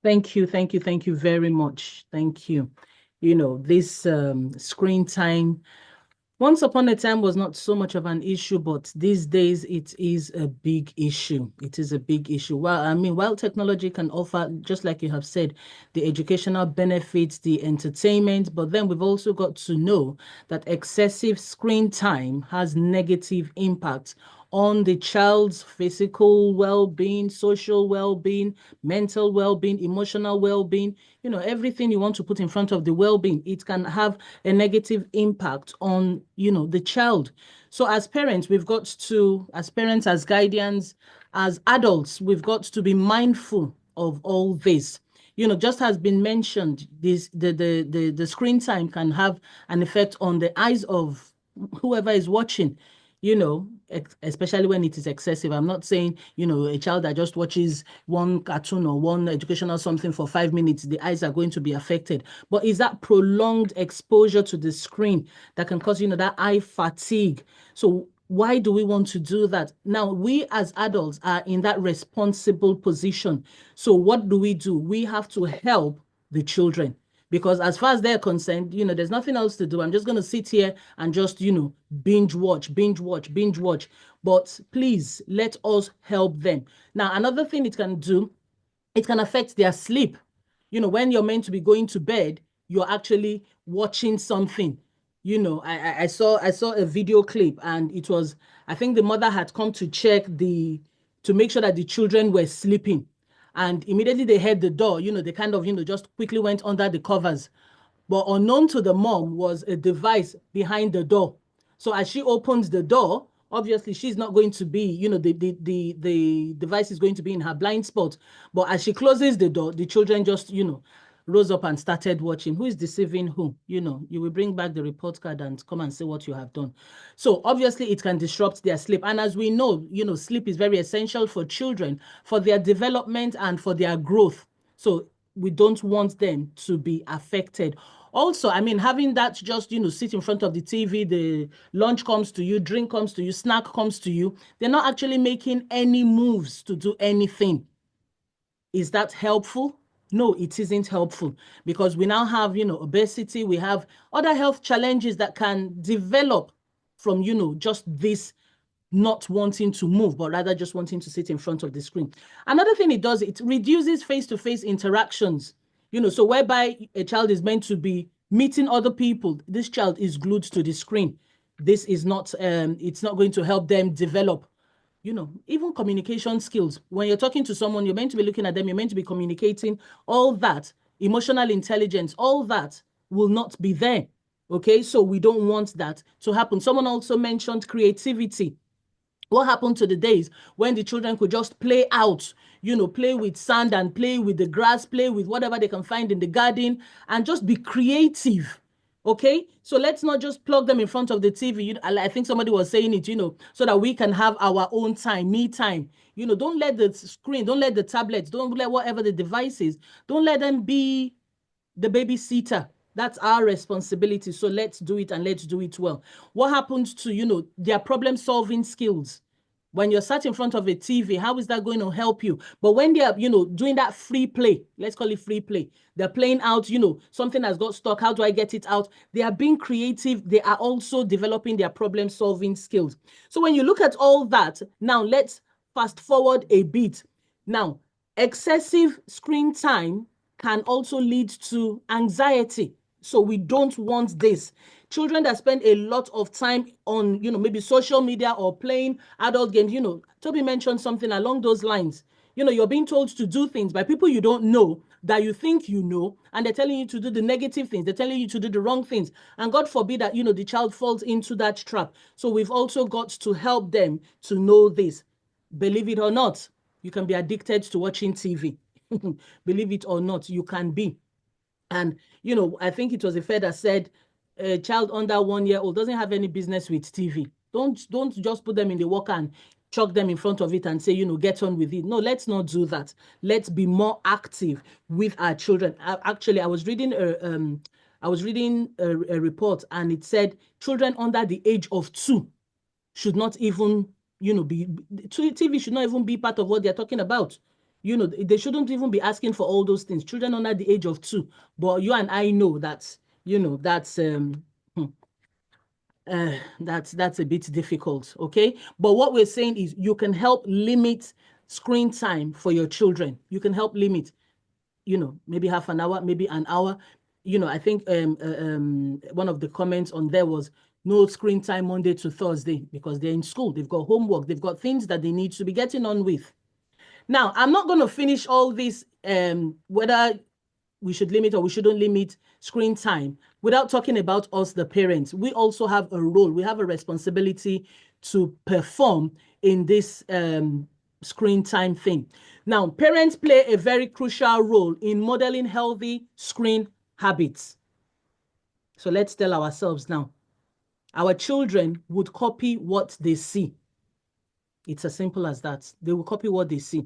Thank you, thank you, thank you very much. Thank you. This screen time, once upon a time, was not so much of an issue, but these days it is a big issue. It is a big issue. Well, I mean, while technology can offer, just like you have said, the educational benefits, the entertainment, but then we've also got to know that excessive screen time has negative impact on the child's physical well-being, social well-being, mental well-being, emotional well-being, everything you want to put in front of the well-being, it can have a negative impact on, the child. So as parents, as parents, as guardians, as adults, we've got to be mindful of all this. Just has been mentioned, the screen time can have an effect on the eyes of whoever is watching, especially when it is excessive. I'm not saying, a child that just watches one cartoon or one educational something for 5 minutes, the eyes are going to be affected. But is that prolonged exposure to the screen that can cause, that eye fatigue? So why do we want to do that? Now, we as adults are in that responsible position. So what do? We have to help the children, because as far as they're concerned, there's nothing else to do. I'm just going to sit here and just, binge watch, binge watch, binge watch. But please let us help them. Now, another thing it can do, it can affect their sleep. When you're meant to be going to bed, you're actually watching something. I saw a video clip, and it was, I think the mother had come to check to make sure that the children were sleeping. And immediately they heard the door, they kind of, just quickly went under the covers. But unknown to the mom was a device behind the door. So as she opens the door, obviously she's not going to be, the device is going to be in her blind spot. But as she closes the door, the children just, rose up and started watching. Who is deceiving who? You will bring back the report card and come and say what you have done. So obviously it can disrupt their sleep. And as we know, sleep is very essential for children, for their development and for their growth. So we don't want them to be affected. Also, I mean, having that, just, sit in front of the TV, the lunch comes to you, drink comes to you, snack comes to you, they're not actually making any moves to do anything. Is that helpful? No, it isn't helpful, because we now have, obesity, we have other health challenges that can develop from, just this not wanting to move, but rather just wanting to sit in front of the screen. Another thing it does, it reduces face-to-face interactions, so whereby a child is meant to be meeting other people, this child is glued to the screen. This is not, it's not going to help them develop, even communication skills. When you're talking to someone, you're meant to be looking at them, you're meant to be communicating, all that, emotional intelligence, all that will not be there. Okay, so we don't want that to happen. Someone also mentioned creativity. What happened to the days when the children could just play out, play with sand and play with the grass, play with whatever they can find in the garden, and just be creative? Okay, so let's not just plug them in front of the TV. I think somebody was saying it, so that we can have our own time, me time. Don't let the screen, don't let the tablets, don't let whatever the device is, don't let them be the babysitter. That's our responsibility. So let's do it, and let's do it well. What happens to, their problem solving skills? When you're sat in front of a TV, how is that going to help you? But when they're, doing that free play, let's call it free play, they're playing out, something has got stuck. How do I get it out? They are being creative. They are also developing their problem solving skills. So when you look at all that, now let's fast forward a bit. Now, excessive screen time can also lead to anxiety. So we don't want this. Children that spend a lot of time on, maybe social media or playing adult games, Toby mentioned something along those lines. You're being told to do things by people you don't know, that you think you know, and they're telling you to do the negative things. They're telling you to do the wrong things. And God forbid that, the child falls into that trap. So we've also got to help them to know this. Believe it or not, you can be addicted to watching TV. Believe it or not, you can be. And, I think it was a fair that said a child under 1 year old doesn't have any business with TV. Don't just put them in the walker and chuck them in front of it and say, get on with it. No, let's not do that. Let's be more active with our children. Actually, I was reading a report, and it said children under the age of 2 should not even, TV should not even be part of what they're talking about. You know, they shouldn't even be asking for all those things. Children under the age of 2. But you and I know that, you know, that's a bit difficult, okay? But what we're saying is you can help limit screen time for your children. You can help limit, you know, maybe half an hour, maybe an hour. You know, I think one of the comments on there was no screen time Monday to Thursday because they're in school. They've got homework. They've got things that they need to be getting on with. Now, I'm not going to finish all this, whether we should limit or we shouldn't limit screen time without talking about us, the parents. We also have a role. We have a responsibility to perform in this screen time thing. Now, parents play a very crucial role in modeling healthy screen habits. So let's tell ourselves now, our children would copy what they see. It's as simple as that. They will copy what they see.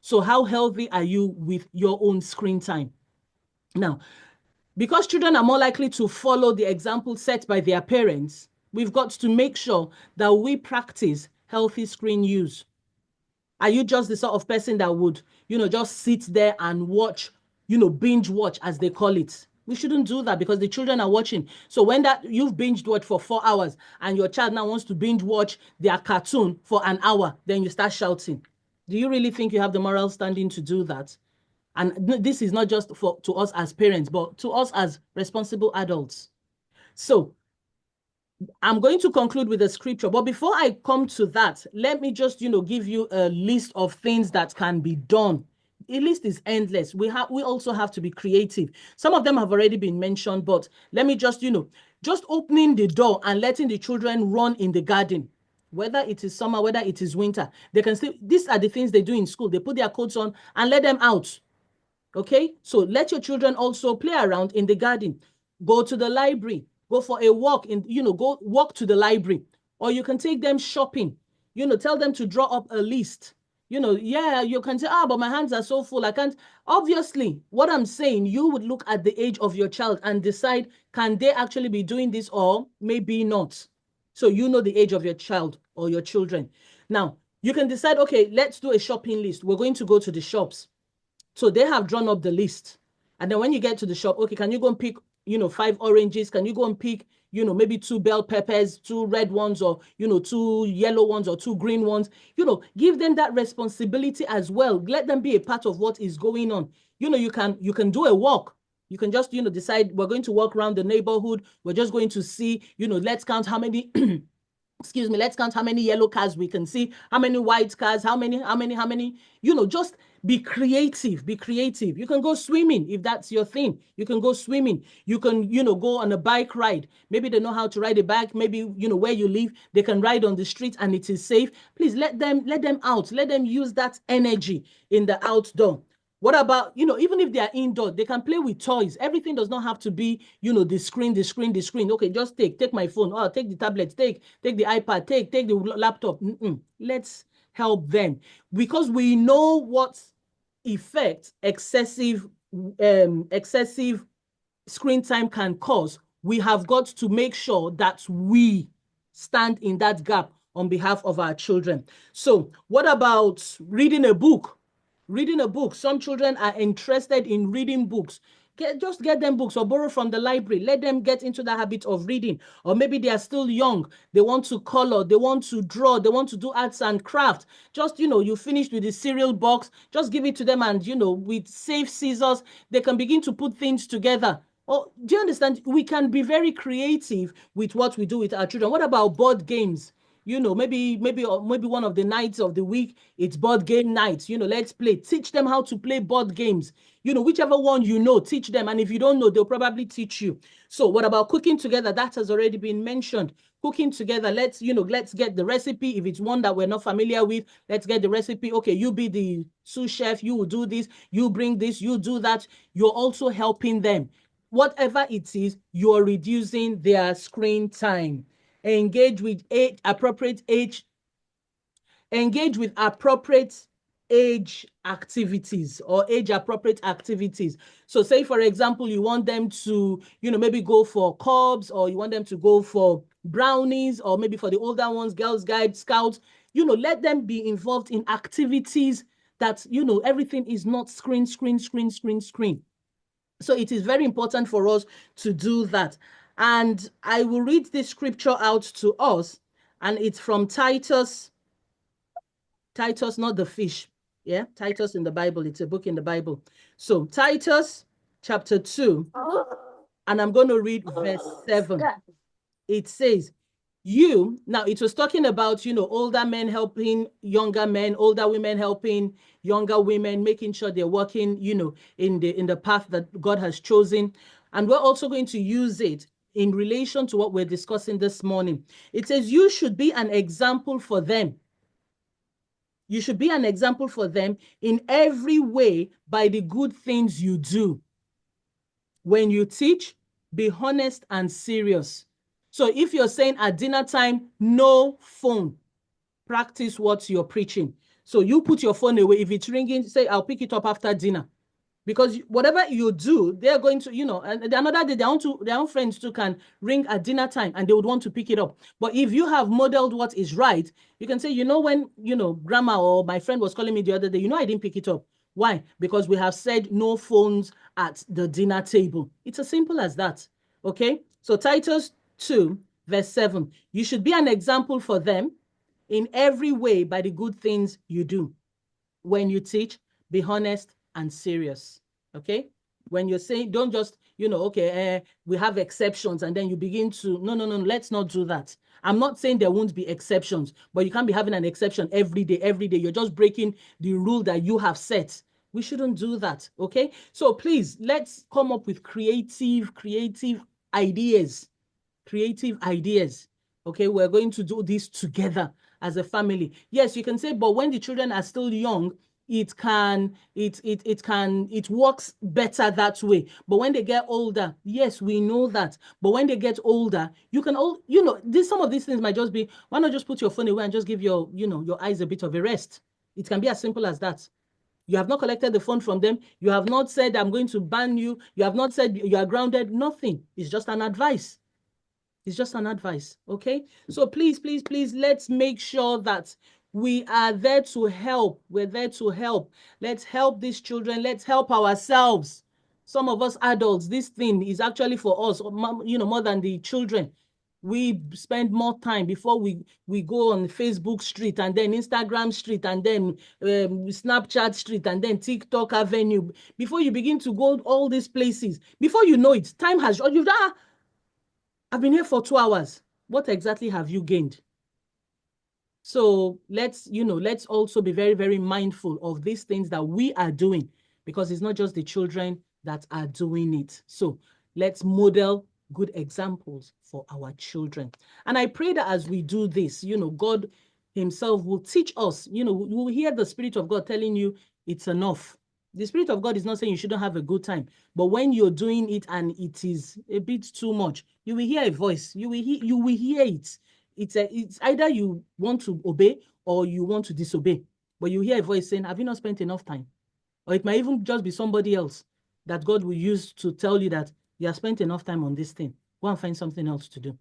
So how healthy are you with your own screen time? Now, because children are more likely to follow the example set by their parents, we've got to make sure that we practice healthy screen use. Are you just the sort of person that would, you know, just sit there and watch, you know, binge watch as they call it? We shouldn't do that because the children are watching. So when that you've binge watched for 4 hours and your child now wants to binge watch their cartoon for an hour, then you start shouting. Do you really think you have the moral standing to do that? And this is not just to us as parents, but to us as responsible adults. So I'm going to conclude with a scripture. But before I come to that, let me just, you know, give you a list of things that can be done. The list is endless. We also have to be creative. Some of them have already been mentioned, but let me just, you know, just opening the door and letting the children run in the garden. Whether it is summer, whether it is winter, they can still, these are the things they do in school. They put their coats on and let them out. Okay, so let your children also play around in the garden. Go to the library. Go for a walk in, you know, go walk to the library. Or you can take them shopping. You know, tell them to draw up a list. You know, yeah, you can say, but my hands are so full. I can't. Obviously, what I'm saying, you would look at the age of your child and decide, can they actually be doing this or maybe not? So you know the age of your child or your children. Now, you can decide, okay, let's do a shopping list. We're going to go to the shops. So they have drawn up the list. And then when you get to the shop, okay, can you go and pick, you know, 5 oranges? Can you go and pick, you know, maybe 2 bell peppers, 2 red ones, or, you know, 2 yellow ones or 2 green ones? You know, give them that responsibility as well. Let them be a part of what is going on. You know, you can do a walk. You can just, you know, decide we're going to walk around the neighborhood. We're just going to see, you know, let's count how many excuse me, let's count how many yellow cars we can see, how many white cars, how many, you know, just be creative, be creative. You can go swimming if that's your thing. You can go swimming. You can, you know, go on a bike ride. Maybe they know how to ride a bike. Maybe, you know, where you live, they can ride on the street and it is safe. Please let them out. Let them use that energy in the outdoor. What about, you know, even if they are indoor, they can play with toys. Everything does not have to be, you know, the screen. Okay, just take my phone. Oh, take the tablet, take the iPad, take the laptop. Let's help them because we know what effect excessive screen time can cause. We have got to make sure that we stand in that gap on behalf of our children. So what about reading a book? Reading a book. Some children are interested in reading books. Just get them books or borrow from the library. Let them get into the habit of reading. Or maybe they are still young. They want to color. They want to draw. They want to do arts and craft. Just, you know, you finished with the cereal box. Just give it to them and, you know, with safe scissors, they can begin to put things together. Oh, do you understand? We can be very creative with what we do with our children. What about board games? You know, maybe one of the nights of the week, it's board game night. You know, let's play. Teach them how to play board games. You know, whichever one you know, teach them. And if you don't know, they'll probably teach you. So what about cooking together? That has already been mentioned. Cooking together, let's get the recipe. If it's one that we're not familiar with, let's get the recipe. Okay, you be the sous chef. You will do this. You bring this. You do that. You're also helping them. Whatever it is, you're reducing their screen time. Engage with appropriate age activities or age appropriate activities. So say, for example, you want them to, you know, maybe go for cubs, or you want them to go for brownies, or maybe for the older ones, Girls Guide, Scouts. You know, let them be involved in activities that, you know, everything is not screen. So it is very important for us to do that. And I will read this scripture out to us, and it's from Titus, not the fish. Yeah, Titus in the Bible. It's a book in the Bible. So Titus chapter 2, and I'm going to read verse 7. It says, now it was talking about, you know, older men helping younger men, older women helping younger women, making sure they're working, you know, in the path that God has chosen. And we're also going to use it in relation to what we're discussing this morning. It says, you should be an example for them. You should be an example for them in every way by the good things you do. When you teach, be honest and serious. So if you're saying at dinner time, no phone, practice what you're preaching. So you put your phone away. If it's ringing, say, I'll pick it up after dinner. Because whatever you do, they're going to, you know, and another day, their own friends too can ring at dinner time and they would want to pick it up. But if you have modeled what is right, you can say, you know, when, you know, grandma or my friend was calling me the other day, you know, I didn't pick it up. Why? Because we have said no phones at the dinner table. It's as simple as that. Okay? So Titus 2, verse 7, you should be an example for them in every way by the good things you do. When you teach, be honest and serious. Okay? When you're saying, don't just, you know, okay, we have exceptions, and then you begin to, no, let's not do that. I'm not saying there won't be exceptions, but you can't be having an exception every day. You're just breaking the rule that you have set. We shouldn't do that. Okay? So please, let's come up with creative ideas. Okay, we're going to do this together as a family. Yes, you can say, but when the children are still young, it works better that way. But when they get older, yes, we know that. But when they get older, you can you know, some of these things might just be, why not just put your phone away and just give your, you know, your eyes a bit of a rest? It can be as simple as that. You have not collected the phone from them. You have not said, I'm going to ban you. You have not said you are grounded. Nothing. It's just an advice. It's just an advice, okay? So please, let's make sure that we are there to help. We're there to help. Let's help these children. Let's help ourselves. Some of us adults, this thing is actually for us, you know, more than the children. We spend more time before we go on Facebook street, and then Instagram street, and then Snapchat street, and then TikTok avenue. Before you begin to go all these places, before you know it, time has, I've been here for 2 hours. What exactly have you gained? So let's also be very, very mindful of these things that we are doing, because it's not just the children that are doing it. So let's model good examples for our children. And I pray that as we do this, you know, God himself will teach us, you know, we'll hear the Spirit of God telling you it's enough. The Spirit of God is not saying you shouldn't have a good time, but when you're doing it and it is a bit too much, you will hear a voice. You will hear it. It's either you want to obey or you want to disobey. But you hear a voice saying, have you not spent enough time? Or it might even just be somebody else that God will use to tell you that you have spent enough time on this thing. Go and find something else to do.